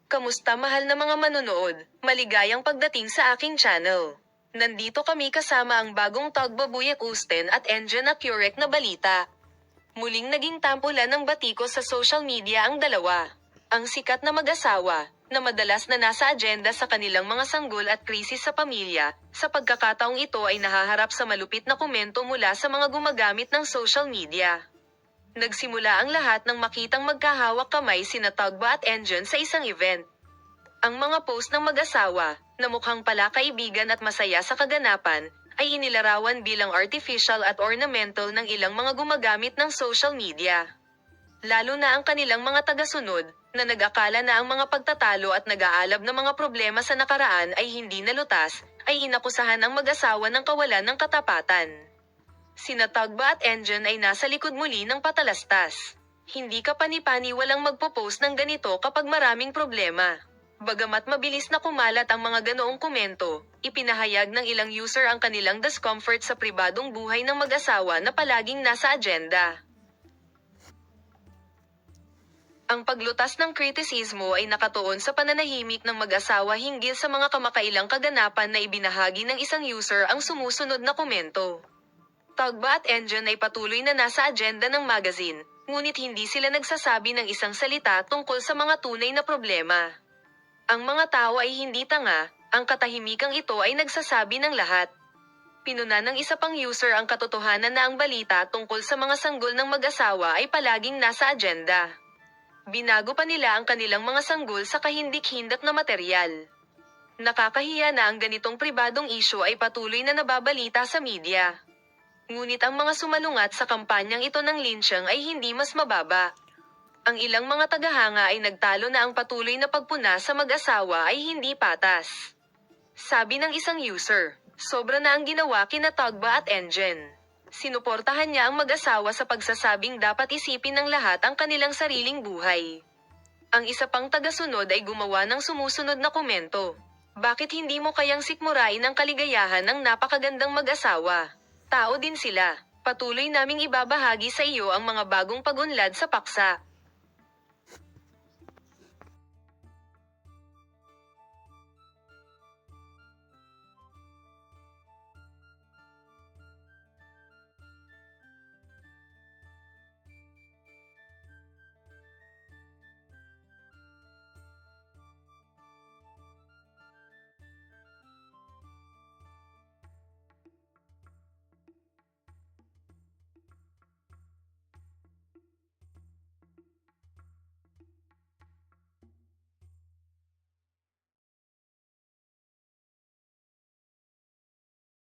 Kamusta mahal na mga manonood? Maligayang pagdating sa aking channel. Nandito kami kasama ang bagong Tagbabuyak Usten at Engine Accurate na balita. Muling naging tampulan ng batiko sa social media ang dalawa. Ang sikat na mag-asawa, na madalas na nasa agenda sa kanilang mga sanggol at krisis sa pamilya, sa pagkakataong ito ay nahaharap sa malupit na komento mula sa mga gumagamit ng social media. Nagsimula ang lahat nang makitang magkahawak kamay sina Tagba at Engine sa isang event. Ang mga post ng mag-asawa, na mukhang pala kaibigan at masaya sa kaganapan, ay inilarawan bilang artificial at ornamental ng ilang mga gumagamit ng social media. Lalo na ang kanilang mga tagasunod, na nag-akala na ang mga pagtatalo at nag-aalab na mga problema sa nakaraan ay hindi nalutas, ay inakusahan ang mag-asawa ng kawalan ng katapatan. Sina Tagba at Engine ay nasa likod muli ng patalastas. Hindi ka pani-pani walang magpo-post ng ganito kapag maraming problema. Bagamat mabilis na kumalat ang mga ganoong komento, ipinahayag ng ilang user ang kanilang discomfort sa pribadong buhay ng mag-asawa na palaging nasa agenda. Ang paglutas ng kritisismo ay nakatuon sa pananahimik ng mag-asawa hinggil sa mga kamakailang kaganapan na ibinahagi ng isang user ang sumusunod na komento. Tagba at Engine ay patuloy na nasa agenda ng magazine, ngunit hindi sila nagsasabi ng isang salita tungkol sa mga tunay na problema. Ang mga tao ay hindi tanga, ang katahimikang ito ay nagsasabi ng lahat. Pinuna ng isa pang user ang katotohanan na ang balita tungkol sa mga sanggol ng mag-asawa ay palaging nasa agenda. Binago pa nila ang kanilang mga sanggol sa kahindik-hindak na materyal. Nakakahiya na ang ganitong pribadong issue ay patuloy na nababalita sa media. Ngunit ang mga sumalungat sa kampanyang ito ng lynching ay hindi mas mababa. Ang ilang mga tagahanga ay nagtalo na ang patuloy na pagpuna sa mag-asawa ay hindi patas. Sabi ng isang user, sobra na ang ginawa kina Tagba at Engine. Sinuportahan niya ang mag-asawa sa pagsasabing dapat isipin ng lahat ang kanilang sariling buhay. Ang isa pang tagasunod ay gumawa ng sumusunod na komento. Bakit hindi mo kayang sikmurain ang kaligayahan ng napakagandang mag-asawa? Tao din sila. Patuloy naming ibabahagi sa iyo ang mga bagong pag-unlad sa paksa.